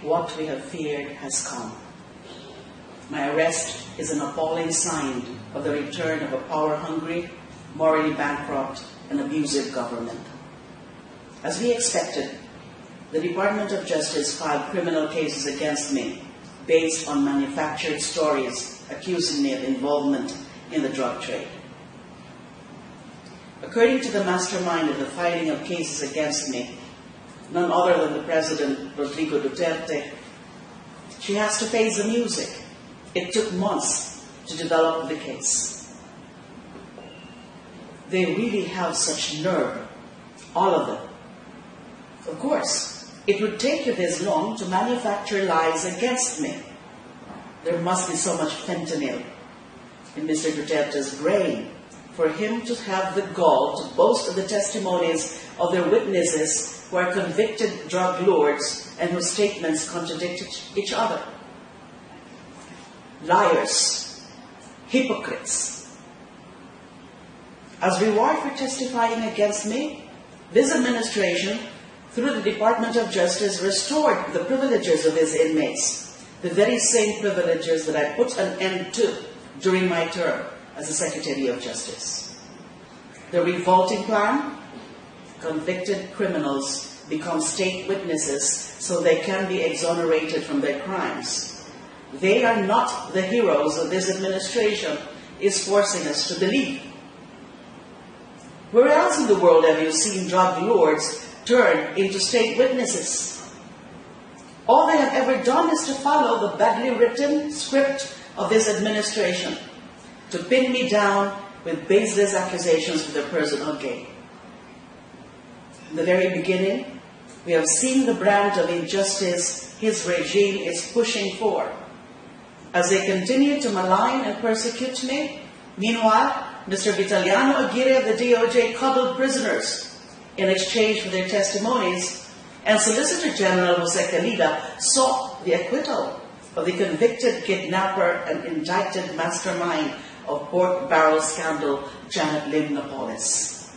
what we have feared has come. My arrest is an appalling sign of the return of a power-hungry, morally bankrupt, and abusive government. As we expected, the Department of Justice filed criminal cases against me based on manufactured stories accusing me of involvement in the drug trade. According to the mastermind of the filing of cases against me, none other than the President, Rodrigo Duterte, she has to face the music. It took months to develop the case. They really have such nerve, all of them. Of course, it would take you this long to manufacture lies against me. There must be so much fentanyl in Mr. Duterte's brain for him to have the gall to boast of the testimonies of their witnesses who are convicted drug lords and whose statements contradict each other. Liars, hypocrites. As reward for testifying against me, this administration, through the Department of Justice, restored the privileges of its inmates, the very same privileges that I put an end to during my term as the Secretary of Justice. The revolting plan: convicted criminals become state witnesses so they can be exonerated from their crimes. They are not the heroes of this administration is forcing us to believe. Where else in the world have you seen drug lords turn into state witnesses? All they have ever done is to follow the badly written script of this administration, to pin me down with baseless accusations for their personal gain. In the very beginning, we have seen the brand of injustice his regime is pushing for. As they continue to malign and persecute me, meanwhile, Mr. Vitaliano Aguirre of the DOJ cuddled prisoners in exchange for their testimonies, and Solicitor General Jose Calida sought the acquittal of the convicted kidnapper and indicted mastermind of pork barrel scandal, Janet Lim Napoles.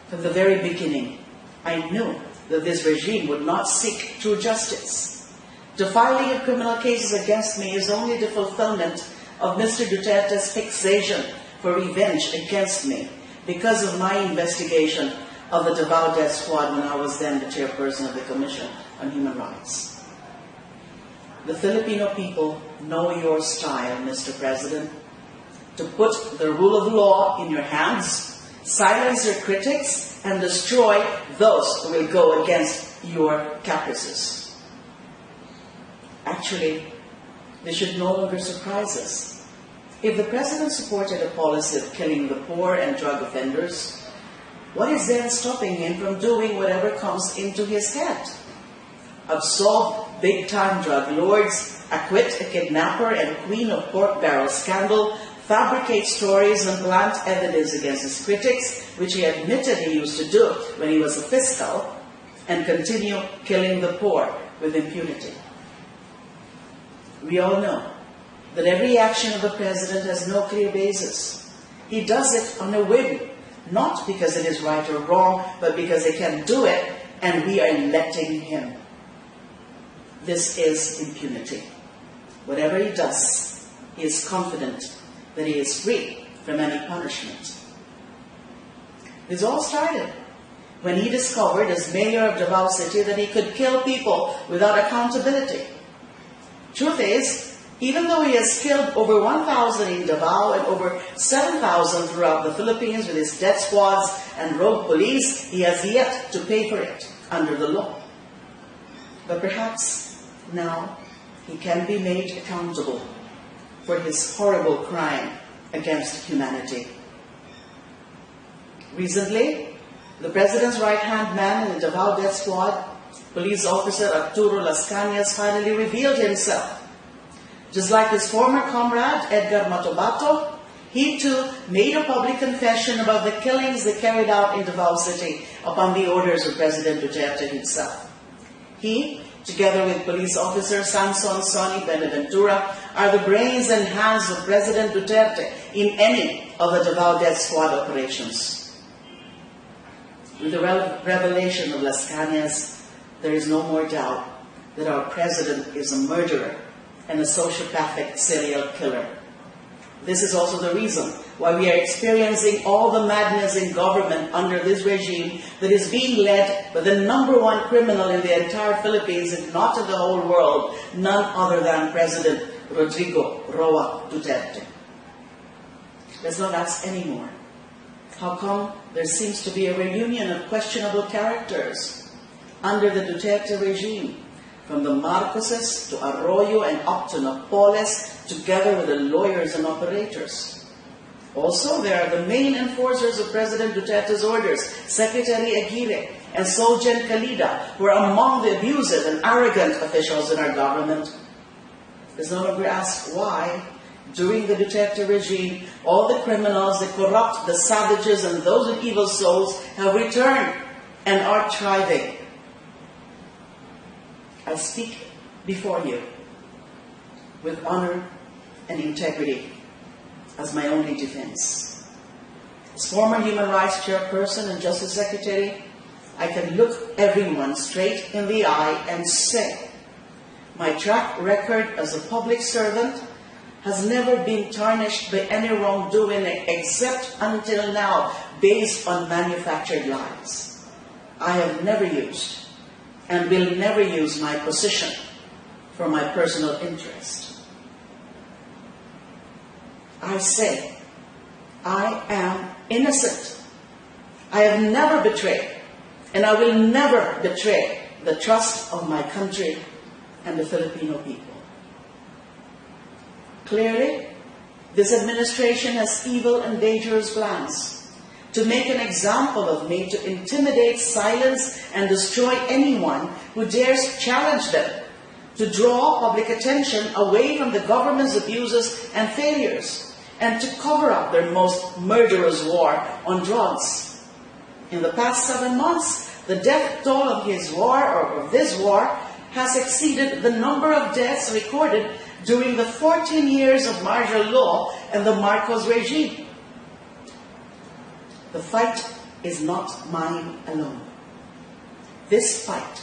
From the very beginning, I knew that this regime would not seek true justice. The filing of criminal cases against me is only the fulfillment of Mr. Duterte's fixation for revenge against me because of my investigation of the Davao Death Squad when I was then the chairperson of the Commission on Human Rights. The Filipino people know your style, Mr. President, to put the rule of law in your hands, silence your critics, and destroy those who will go against your caprices. Actually, this should no longer surprise us. If the President supported a policy of killing the poor and drug offenders, what is then stopping him from doing whatever comes into his head? Absolve big-time drug lords, acquit a kidnapper and queen of pork barrel scandal, fabricate stories and plant evidence against his critics, which he admitted he used to do when he was a fiscal, and continue killing the poor with impunity. We all know that every action of the President has no clear basis. He does it on a whim, not because it is right or wrong, but because he can do it and we are letting him. This is impunity. Whatever he does, he is confident that he is free from any punishment. This all started when he discovered as mayor of Davao City that he could kill people without accountability. Truth is, even though he has killed over 1,000 in Davao and over 7,000 throughout the Philippines with his death squads and rogue police, he has yet to pay for it under the law. But perhaps now he can be made accountable for his horrible crime against humanity. Recently, the President's right-hand man in the Davao Death Squad, Police Officer Arturo Las Cañas, finally revealed himself. Just like his former comrade, Edgar Matobato, he too made a public confession about the killings they carried out in Davao City upon the orders of President Duterte himself. He, together with Police Officer Samson Sonny Benaventura, are the brains and hands of President Duterte in any of the Davao Death Squad operations. With the revelation of Las Cañas, there is no more doubt that our president is a murderer and a sociopathic serial killer. This is also the reason why we are experiencing all the madness in government under this regime that is being led by the #1 criminal in the entire Philippines, if not in the whole world, none other than President Rodrigo Roa Duterte. Let's not ask anymore. How come there seems to be a reunion of questionable characters under the Duterte regime, from the Marcoses to Arroyo and up to Napoles, together with the lawyers and operators? Also, there are the main enforcers of President Duterte's orders, Secretary Aguirre and Solgen Calida, who are among the abusive and arrogant officials in our government. Let's no longer ask why, during the Duterte regime, all the criminals, the corrupt, the savages, and those with evil souls have returned and are thriving. I speak before you with honor and integrity as my only defense. As former Human Rights Chairperson and Justice Secretary, I can look everyone straight in the eye and say, my track record as a public servant has never been tarnished by any wrongdoing except until now based on manufactured lies. I have never used and will never use my position for my personal interest. I say, I am innocent. I have never betrayed, and I will never betray the trust of my country and the Filipino people. Clearly, this administration has evil and dangerous plans to make an example of me, to intimidate, silence, and destroy anyone who dares challenge them, to draw public attention away from the government's abuses and failures, and to cover up their most murderous war on drugs. In the past 7 months, the death toll of his war, or of this war, has exceeded the number of deaths recorded during the 14 years of martial law and the Marcos regime. The fight is not mine alone. This fight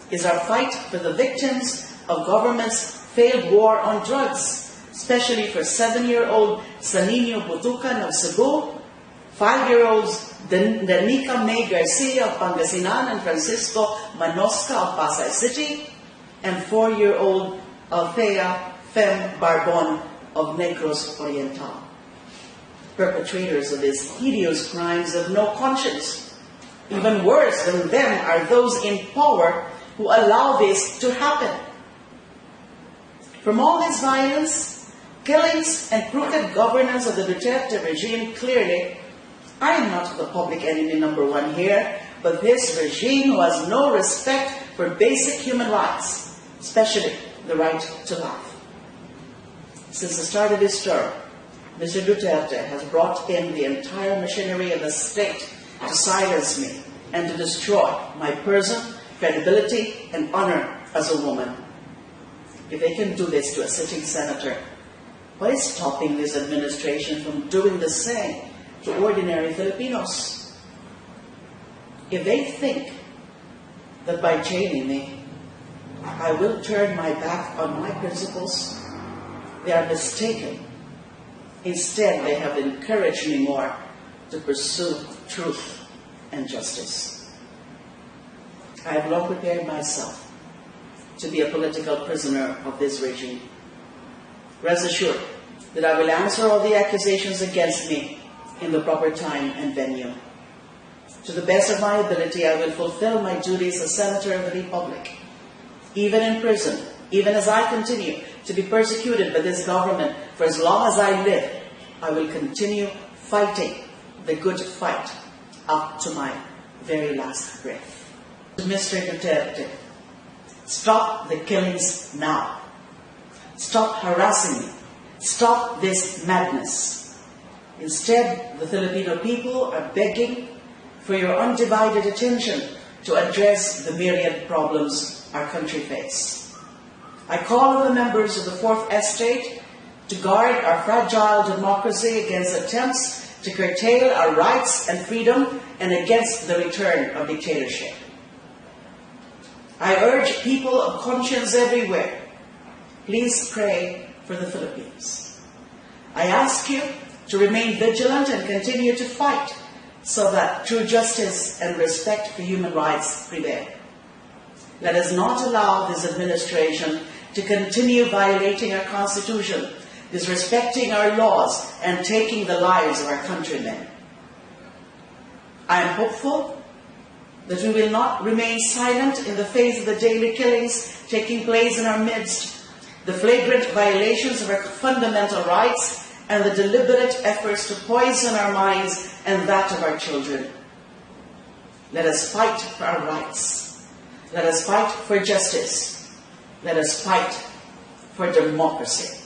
is our fight for the victims of government's failed war on drugs, especially for 7-year-old Sanino Butucan of Cebu, 5-year-olds Danica May Garcia of Pangasinan and Francisco Manosca of Pasay City, and 4-year-old Althea Fem Barbon of Negros Oriental. Perpetrators of these hideous crimes have no conscience. Even worse than them are those in power who allow this to happen. From all this violence, killings, and crooked governance of the Duterte regime, clearly, I am not the public enemy #1 here, but this regime who has no respect for basic human rights, especially the right to life. Since the start of his term, Mr. Duterte has brought in the entire machinery of the state to silence me and to destroy my person, credibility, and honor as a woman. If they can do this to a sitting senator, what is stopping this administration from doing the same to ordinary Filipinos? If they think that by jailing me, I will turn my back on my principles, they are mistaken. Instead, they have encouraged me more to pursue truth and justice. I have long prepared myself to be a political prisoner of this regime. Rest assured that I will answer all the accusations against me in the proper time and venue. To the best of my ability, I will fulfill my duties as Senator of the Republic. Even in prison, even as I continue to be persecuted by this government for as long as I live, I will continue fighting the good fight up to my very last breath. Mr. Duterte, stop the killings now. Stop harassing me. Stop this madness. Instead, the Filipino people are begging for your undivided attention to address the myriad problems our country faces. I call on the members of the Fourth Estate to guard our fragile democracy against attempts to curtail our rights and freedom and against the return of dictatorship. I urge people of conscience everywhere, please pray for the Philippines. I ask you to remain vigilant and continue to fight so that true justice and respect for human rights prevail. Let us not allow this administration to continue violating our Constitution, disrespecting our laws, and taking the lives of our countrymen. I am hopeful that we will not remain silent in the face of the daily killings taking place in our midst, the flagrant violations of our fundamental rights, and the deliberate efforts to poison our minds and that of our children. Let us fight for our rights. Let us fight for justice. Let us fight for democracy.